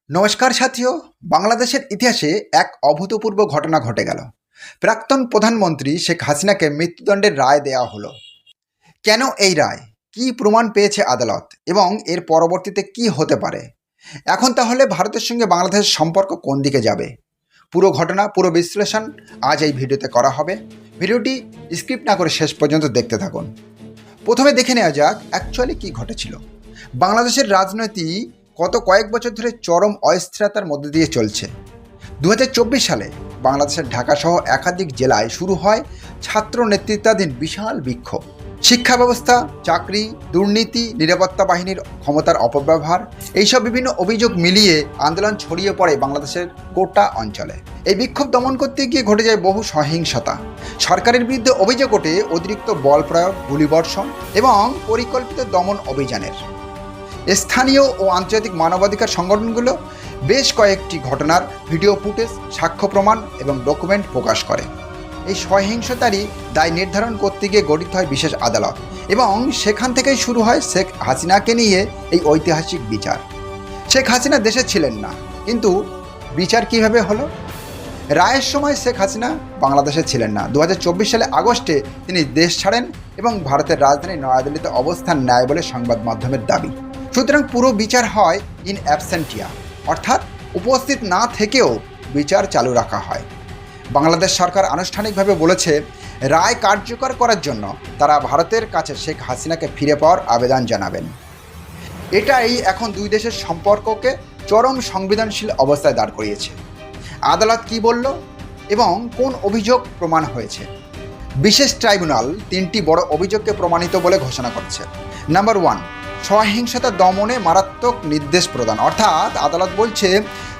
নমস্কার সাথীও। বাংলাদেশের ইতিহাসে এক অভূতপূর্ব ঘটনা ঘটে গেল। প্রাক্তন প্রধানমন্ত্রী শেখ হাসিনাকে মৃত্যুদণ্ডের রায় দেওয়া হলো। কেন এই রায়, কি প্রমাণ পেয়েছে আদালত এবং এর পরবর্তীতে কি হতে পারে? এখন তাহলে ভারতের সঙ্গে বাংলাদেশের সম্পর্ক কোন দিকে যাবে? পুরো ঘটনা, পুরো বিশ্লেষণ আজ এই ভিডিওতে করা হবে। ভিডিওটি স্কিপ না করে শেষ পর্যন্ত দেখতে থাকুন। প্রথমে দেখে নেওয়া যাক অ্যাকচুয়ালি কী ঘটেছিল। বাংলাদেশের রাজনীতি গত কয়েক বছর ধরে চরম অস্থিরতার মধ্যে দিয়ে চলছে। 2024 সালে বাংলাদেশের ঢাকাসহ একাধিক জেলায় শুরু হয় ছাত্র নেতৃত্বাধীন বিশাল বিক্ষোভ। শিক্ষা ব্যবস্থা, চাকরি, দুর্নীতি, নিরাপত্তা বাহিনীর ক্ষমতার অপব্যবহার, এইসব বিভিন্ন অভিযোগ মিলিয়ে আন্দোলন ছড়িয়ে পড়ে বাংলাদেশের গোটা অঞ্চলে। এই বিক্ষোভ দমন করতে গিয়ে ঘটে যায় বহু সহিংসতা। সরকারের বিরুদ্ধে অভিযোগ ওঠে অতিরিক্ত বল প্রয়োগ, গুলিবর্ষণ এবং পরিকল্পিত দমন অভিযানের। স্থানীয় ও আন্তর্জাতিক মানবাধিকার সংগঠনগুলো বেশ কয়েকটি ঘটনার ভিডিও ফুটেজ, সাক্ষ্য প্রমাণ এবং ডকুমেন্ট প্রকাশ করে। এই সহিংসতারই দায় নির্ধারণ করতে গিয়ে গঠিত হয় বিশেষ আদালত এবং সেখান থেকেই শুরু হয় শেখ হাসিনাকে নিয়ে এই ঐতিহাসিক বিচার। শেখ হাসিনা দেশে ছিলেন না, কিন্তু বিচার কিভাবে হলো? রায়ের সময় শেখ হাসিনা বাংলাদেশে ছিলেন না। 2024 সালে আগস্টে তিনি দেশ ছাড়েন এবং ভারতের রাজধানী নয়াদিল্লিতে অবস্থান নেয় বলে সংবাদ মাধ্যমের দাবি। সুতরাং পুরো বিচার হয় ইন অ্যাবসেন্টিয়া, অর্থাৎ উপস্থিত না থেকেও বিচার চালু রাখা হয়। বাংলাদেশ সরকার আনুষ্ঠানিকভাবে বলেছে রায় কার্যকর করার জন্য তারা ভারতের কাছে শেখ হাসিনাকে ফিরে পাওয়ার আবেদন জানাবেন। এটাই এখন দুই দেশের সম্পর্ককে চরম সংবেদনশীল অবস্থায় দাঁড় করিয়েছে। আদালত কি বলল এবং কোন অভিযোগ প্রমাণ হয়েছে? বিশেষ ট্রাইব্যুনাল 3টি বড় অভিযোগকে প্রমাণিত বলে ঘোষণা করছে। নাম্বার 1, সহিংসতা দমনে মারাত্মক নির্দেশ প্রদান, অর্থাৎ আদালত বলছে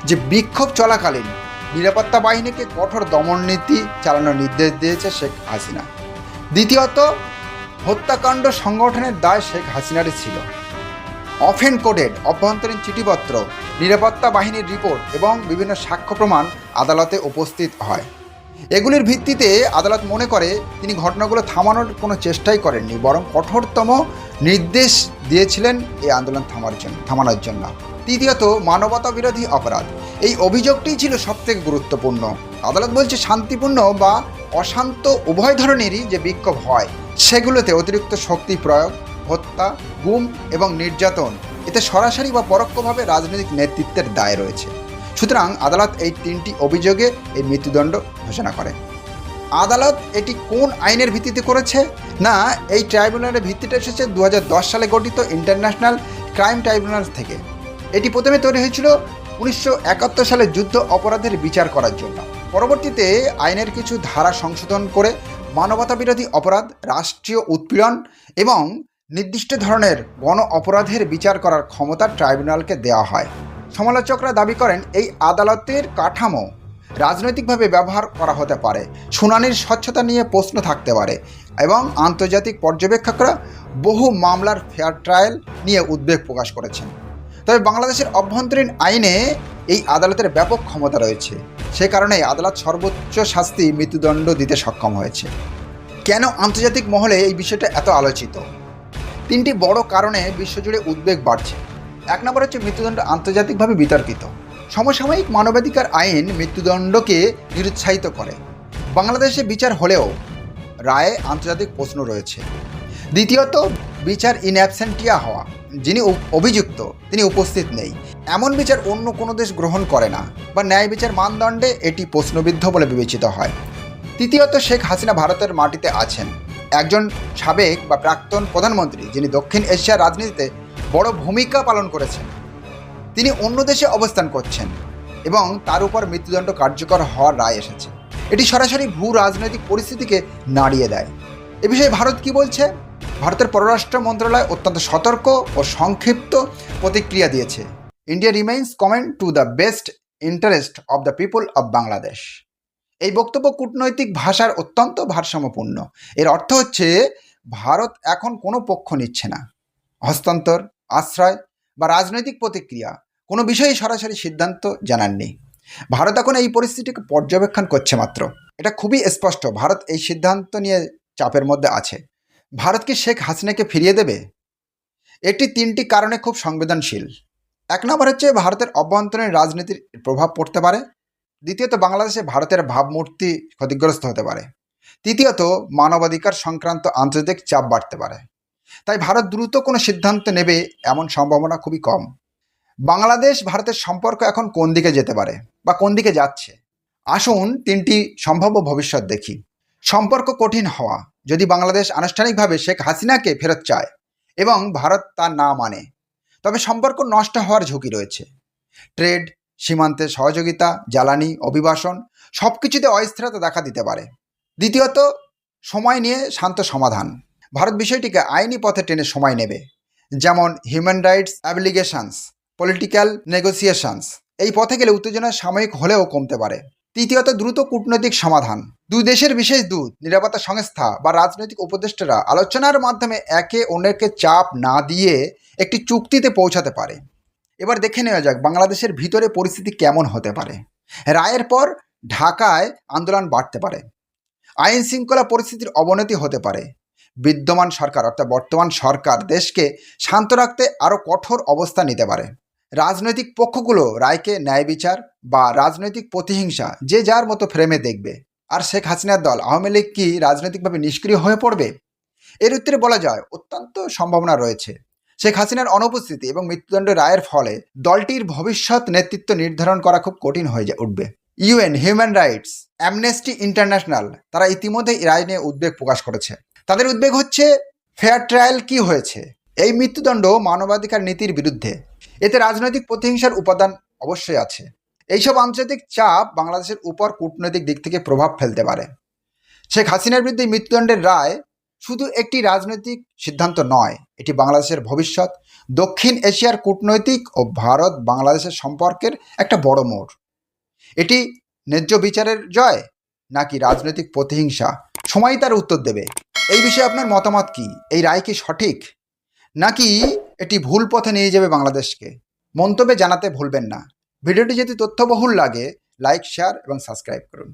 যে বিক্ষোভ চলাকালীন নিরাপত্তা বাহিনীকে কঠোর দমন নীতি চালানোর নির্দেশ দিয়েছে শেখ হাসিনা। দ্বিতীয়ত, হত্যাকাণ্ড সংগঠনের দায় শেখ হাসিনারই ছিল। অফেন কোডেড অভ্যন্তরীণ চিঠিপত্র, নিরাপত্তা বাহিনীর রিপোর্ট এবং বিভিন্ন সাক্ষ্য প্রমাণ আদালতে উপস্থিত হয়। এগুলির ভিত্তিতে আদালত মনে করে তিনি ঘটনাগুলো থামানোর কোনো চেষ্টাই করেননি, বরং কঠোরতম নির্দেশ দিয়েছিলেন এই আন্দোলন থামানোর জন্য। তৃতীয়ত, মানবতা বিরোধী অপরাধ। এই অভিযোগটিই ছিল সবথেকে গুরুত্বপূর্ণ। আদালত বলছে শান্তিপূর্ণ বা অশান্ত উভয় ধরনেরই যে বিক্ষোভ হয় সেগুলোতে অতিরিক্ত শক্তি প্রয়োগ, হত্যা, গুম এবং নির্যাতন, এতে সরাসরি বা পরোক্ষভাবে রাজনৈতিক নেতৃত্বের দায় রয়েছে। সুতরাং আদালত এই 3টি অভিযোগে এই মৃত্যুদণ্ড ঘোষণা করে। আদালত এটি কোন আইনের ভিত্তিতে করেছে? না, এই ট্রাইব্যুনালের ভিত্তিটা এসেছে 2010 সালে গঠিত ইন্টারন্যাশনাল ক্রাইম ট্রাইব্যুনাল থেকে। এটি প্রথমে তৈরি হয়েছিল 1971 সালে যুদ্ধ অপরাধের বিচার করার জন্য। পরবর্তীতে আইনের কিছু ধারা সংশোধন করে মানবতা বিরোধী অপরাধ, রাষ্ট্রীয় উৎপীড়ন এবং নির্দিষ্ট ধরনের গণ অপরাধের বিচার করার ক্ষমতা ট্রাইব্যুনালকে দেওয়া হয়। সমালোচকরা দাবি করেন এই আদালতের কাঠামো রাজনৈতিকভাবে ব্যবহার করা হতে পারে, শুনানির স্বচ্ছতা নিয়ে প্রশ্ন থাকতে পারে এবং আন্তর্জাতিক পর্যবেক্ষকরা বহু মামলার ফেয়ার ট্রায়াল নিয়ে উদ্বেগ প্রকাশ করেছেন। তবে বাংলাদেশের অভ্যন্তরীণ আইনে এই আদালতের ব্যাপক ক্ষমতা রয়েছে, সে কারণে আদালত সর্বোচ্চ শাস্তি মৃত্যুদণ্ড দিতে সক্ষম হয়েছে। কেন আন্তর্জাতিক মহলে এই বিষয়টা এত আলোচিত? 3টি বড় কারণে বিশ্বজুড়ে উদ্বেগ বাড়ছে। 1 নম্বর হচ্ছে মৃত্যুদণ্ড আন্তর্জাতিকভাবে বিতর্কিত। সমসাময়িক মানবাধিকার আইন মৃত্যুদণ্ডকে নিরুৎসাহিত করে। বাংলাদেশে বিচার হলেও রায়ে আন্তর্জাতিক প্রশ্ন রয়েছে। দ্বিতীয়ত, বিচার ইন অ্যাবসেন্টিয়া হওয়া, যিনি অভিযুক্ত তিনি উপস্থিত নেই, এমন বিচার অন্য কোনো দেশ গ্রহণ করে না বা ন্যায় বিচার মানদণ্ডে এটি প্রশ্নবিদ্ধ বলে বিবেচিত হয়। তৃতীয়ত, শেখ হাসিনা ভারতের মাটিতে আছেন, একজন সাবেক বা প্রাক্তন প্রধানমন্ত্রী যিনি দক্ষিণ এশিয়ার রাজনীতিতে বড় ভূমিকা পালন করেছেন। তিনি অন্য দেশে অবস্থান করছেন এবং তার উপর মৃত্যুদণ্ড কার্যকর হওয়ার রায় এসেছে। এটি সরাসরি ভূ রাজনৈতিক পরিস্থিতিকে নাড়িয়ে দেয়। এ বিষয়ে ভারত কি বলছে? ভারতের পররাষ্ট্র মন্ত্রণালয় অত্যন্ত সতর্ক ও সংক্ষিপ্ত প্রতিক্রিয়া দিয়েছে। India remains comment to the best interest of the people of Bangladesh. এই বক্তব্য কূটনৈতিক ভাষার অত্যন্ত ভারসাম্যপূর্ণ। এর অর্থ হচ্ছে ভারত এখন কোনো পক্ষ নিচ্ছে না। হস্তান্তর, আশ্রয় বা রাজনৈতিক প্রতিক্রিয়া কোনো বিষয়ে সরাসরি সিদ্ধান্ত জানাননি। ভারত এখন এই পরিস্থিতিকে পর্যবেক্ষণ করছে মাত্র। এটা খুবই স্পষ্ট, ভারত এই সিদ্ধান্ত নিয়ে চাপের মধ্যে আছে। ভারত কি শেখ হাসিনাকে ফিরিয়ে দেবে? এটি 3টি কারণে খুব সংবেদনশীল। এক নম্বর হচ্ছে ভারতের অভ্যন্তরীণ রাজনীতির প্রভাব পড়তে পারে। দ্বিতীয়ত বাংলাদেশে ভারতের ভাবমূর্তি ক্ষতিগ্রস্ত হতে পারে। তৃতীয়ত মানবাধিকার সংক্রান্ত আন্তর্জাতিক চাপ বাড়তে পারে। তাই ভারত দ্রুত কোনো সিদ্ধান্ত নেবে এমন সম্ভাবনা খুবই কম। বাংলাদেশ ভারতের সম্পর্ক এখন কোন দিকে যেতে পারে বা কোন দিকে যাচ্ছে? আসুন তিনটি সম্ভাব্য ভবিষ্যৎ দেখি। সম্পর্ক কঠিন হওয়া, যদি বাংলাদেশ আনুষ্ঠানিকভাবে শেখ হাসিনাকে ফেরত চায় এবং ভারত তা না মানে, তবে সম্পর্ক নষ্ট হওয়ার ঝুঁকি রয়েছে। ট্রেড, সীমান্তে সহযোগিতা, জ্বালানি, অভিবাসন সব কিছুতে অস্থিরতা দেখা দিতে পারে। দ্বিতীয়ত, সময় নিয়ে শান্ত সমাধান। ভারত বিষয়টিকে আইনি পথে টেনে সময় নেবে, যেমন human rights applications, political negotiations. এই পথে গেলে উত্তেজনা সাময়িক হলেও কমতে পারে। তৃতীয়ত, দ্রুত কূটনৈতিক সমাধান। দুই দেশের বিশেষ দূত, নিরাপত্তা সংস্থা বা রাজনৈতিক উপদেষ্টারা আলোচনার মাধ্যমে একে অন্যকে চাপ না দিয়ে একটি চুক্তিতে পৌঁছাতে পারে। এবার দেখে নেওয়া যাক বাংলাদেশের ভিতরে পরিস্থিতি কেমন হতে পারে। রায়ের পর ঢাকায় আন্দোলন বাড়তে পারে, আইন শৃঙ্খলা পরিস্থিতির অবনতি হতে পারে। বিদ্যমান সরকার অর্থাৎ বর্তমান সরকার দেশকে শান্ত রাখতে আরও কঠোর অবস্থান নিতে পারে। রাজনৈতিক পক্ষগুলো রায়কে ন্যায় বিচার বা রাজনৈতিক প্রতিহিংসা যে যার মতো ফ্রেমে দেখবে। আর শেখ হাসিনার দল আওয়ামী লীগ কি রাজনৈতিকভাবে নিষ্ক্রিয় হয়ে পড়বে? এর উত্তরে বলা যায় অত্যন্ত সম্ভাবনা রয়েছে। শেখ হাসিনার অনুপস্থিতি এবং মৃত্যুদণ্ড রায়ের ফলে দলটির ভবিষ্যৎ নেতৃত্ব নির্ধারণ করা খুব কঠিন হয়ে উঠবে। UN, human rights, amnesty international তারা ইতিমধ্যে এই রায় নিয়ে উদ্বেগ প্রকাশ করেছে। তাদের উদ্বেগ হচ্ছে ফেয়ার ট্রায়াল কি হয়েছে। এই মৃত্যুদণ্ড মানবাধিকার নীতির বিরুদ্ধে। এতে রাজনৈতিক প্রতিহিংসার উপাদান অবশ্যই আছে। এইসব আন্তর্জাতিক চাপ বাংলাদেশের উপর কূটনৈতিক দিক থেকে প্রভাব ফেলতে পারে। শেখ হাসিনার বিরুদ্ধে মৃত্যুদণ্ডের রায় শুধু একটি রাজনৈতিক সিদ্ধান্ত নয়, এটি বাংলাদেশের ভবিষ্যৎ, দক্ষিণ এশিয়ার কূটনৈতিক ও ভারত বাংলাদেশের সম্পর্কের একটা বড় মোড়। এটি ন্যায্য বিচারের জয় নাকি রাজনৈতিক প্রতিহিংসা, সময়ই তার উত্তর দেবে। এই বিষয়ে আপনার মতামত কি? এই রায় কি সঠিক নাকি এটি ভুল পথে নিয়ে যাবে বাংলাদেশকে? মন্তব্যে জানাতে ভুলবেন না। ভিডিওটি যদি তথ্যবহুল লাগে লাইক, শেয়ার এবং সাবস্ক্রাইব করুন।